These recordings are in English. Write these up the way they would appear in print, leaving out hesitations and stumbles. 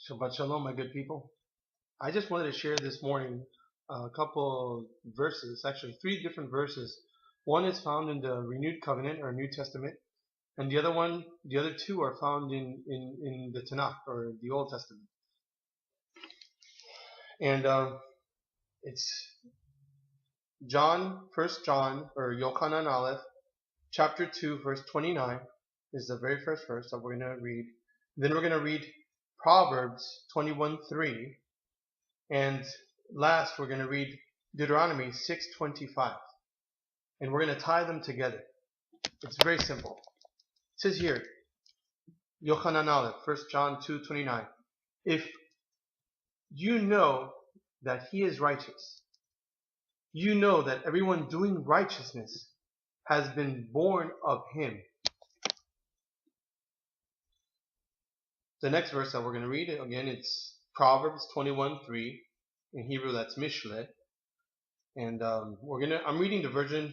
Shabbat Shalom, my good people. I just wanted to share this morning a couple verses, actually three different verses. One is found in the Renewed Covenant or New Testament, and the other two are found in the Tanakh or the Old Testament. And it's First John, or Yochanan Aleph, chapter 2, verse 29 is the very first verse that we're going to read. Then we're going to read Proverbs 21:3. And last, we're going to read Deuteronomy 6:25. And we're going to tie them together. It's very simple. It says here, Yochanan Aleph, 1 John 2:29. If you know that he is righteous, you know that everyone doing righteousness has been born of him. The next verse that we're going to read, again, it's Proverbs 21:3. In Hebrew, that's Mishle. And I'm reading the version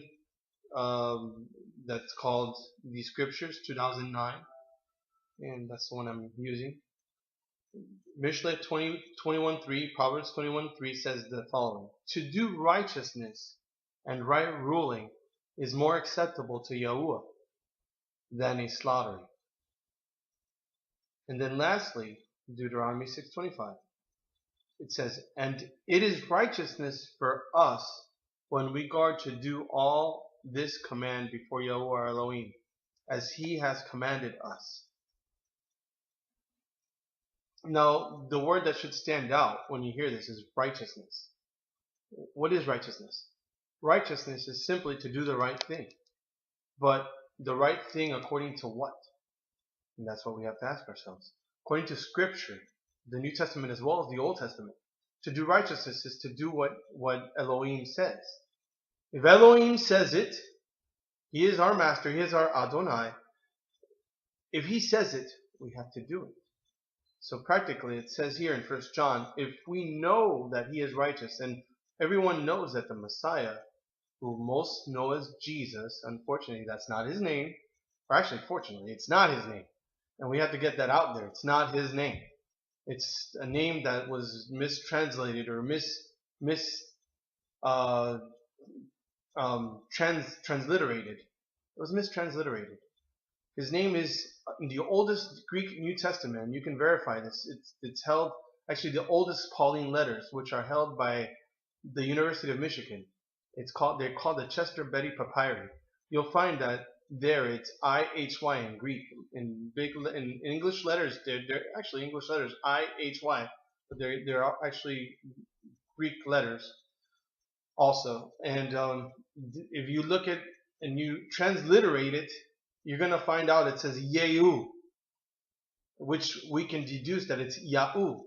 that's called The Scriptures 2009, and that's the one I'm using. Mishle 21:3, Proverbs 21:3 says the following: to do righteousness and right ruling is more acceptable to Yahuwah than a slaughtering. And then lastly, Deuteronomy 6:25. It says, and it is righteousness for us when we guard to do all this command before Yahuwah our Elohim, as he has commanded us. Now, the word that should stand out when you hear this is righteousness. What is righteousness? Righteousness is simply to do the right thing. But the right thing according to what? And that's what we have to ask ourselves. According to Scripture, the New Testament as well as the Old Testament, to do righteousness is to do what Elohim says. If Elohim says it, he is our master, he is our Adonai. If he says it, we have to do it. So practically it says here in 1 John, if we know that he is righteous, and everyone knows that the Messiah, who most know as Jesus, unfortunately that's not his name, or actually fortunately it's not his name, and we have to get that out there, it's not his name. It's a name that was mistranslated or transliterated. It was mistransliterated. His name is in the oldest Greek New Testament, and you can verify this. It's held, actually the oldest Pauline letters, which are held by the University of Michigan. They're called the Chester Beatty Papyri. You'll find that there it's IHY in Greek. In English letters, they're actually English letters, IHY, but they're actually Greek letters also. And if you look at and you transliterate it, you're going to find out it says Yehu, which we can deduce that it's Yahu.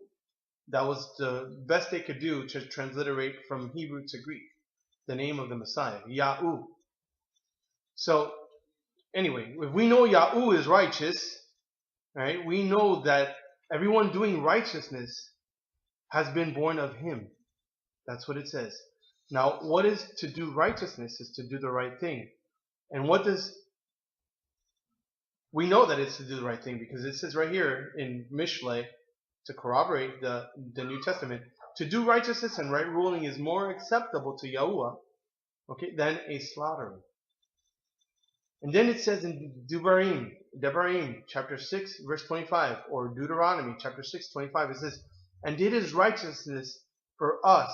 That was the best they could do to transliterate from Hebrew to Greek, the name of the Messiah, Yahu. So anyway, if we know Yahu is righteous, right, we know that everyone doing righteousness has been born of him. That's what it says. Now, what is to do righteousness is to do the right thing. And we know that it's to do the right thing because it says right here in Mishle, to corroborate the New Testament, to do righteousness and right ruling is more acceptable to Yahuwah, okay, than a slaughtering. And then it says in Devarim, chapter 6, verse 25, or Deuteronomy, chapter 6, 25, it says, and it is righteousness for us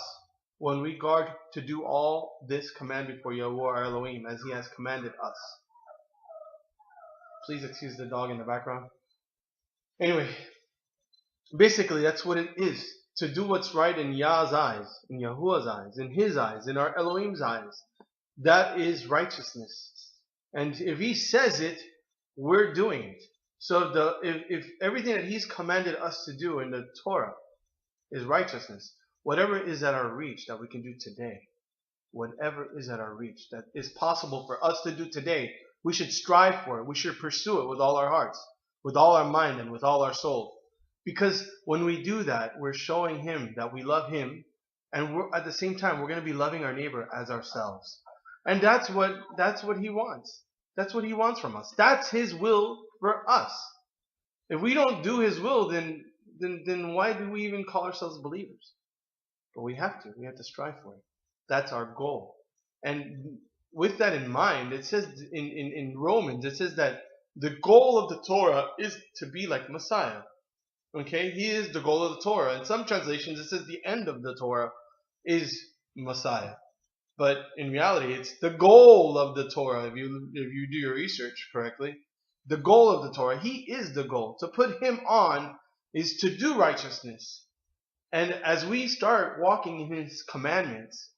when we guard to do all this command before Yahuwah our Elohim, as he has commanded us. Please excuse the dog in the background. Anyway, basically that's what it is. To do what's right in Yah's eyes, in Yahuwah's eyes, in his eyes, in our Elohim's eyes. That is righteousness. And if he says it, we're doing it. So if everything that he's commanded us to do in the Torah is righteousness, whatever is at our reach that we can do today, whatever is at our reach that is possible for us to do today, we should strive for it. We should pursue it with all our hearts, with all our mind, and with all our soul. Because when we do that, we're showing him that we love him, and at the same time, we're going to be loving our neighbor as ourselves. And that's what he wants. That's what he wants from us. That's his will for us. If we don't do his will, then then why do we even call ourselves believers? But we have to. We have to strive for it. That's our goal. And with that in mind, it says in Romans, it says that the goal of the Torah is to be like Messiah. Okay? He is the goal of the Torah. In some translations, it says the end of the Torah is Messiah. But in reality, it's the goal of the Torah. If you do your research correctly, the goal of the Torah, he is the goal. To put him on is to do righteousness. And as we start walking in his commandments,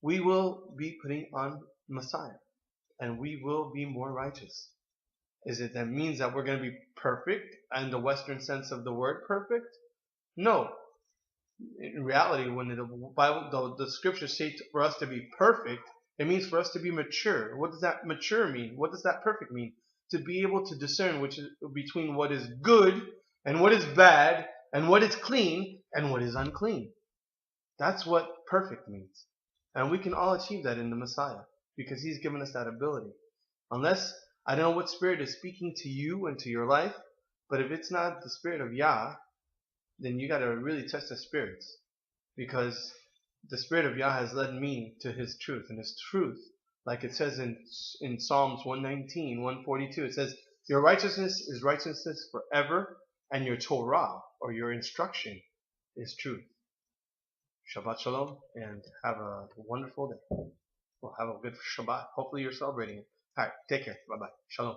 we will be putting on Messiah. And we will be more righteous. Is it that means that we're going to be perfect in the Western sense of the word perfect? No. In reality, when the scriptures say for us to be perfect, it means for us to be mature. What does that mature mean? What does that perfect mean? To be able to discern between what is good and what is bad, and what is clean and what is unclean. That's what perfect means. And we can all achieve that in the Messiah, because he's given us that ability. Unless, I don't know what spirit is speaking to you and to your life, but if it's not the spirit of Yah, then you got to really test the spirits, because the spirit of Yah has led me to his truth, and his truth, like it says in Psalms 119, 142, it says, your righteousness is righteousness forever, and your Torah, or your instruction, is truth. Shabbat Shalom, and have a wonderful day. Well, have a good Shabbat. Hopefully you're celebrating it. Alright, take care. Bye-bye. Shalom.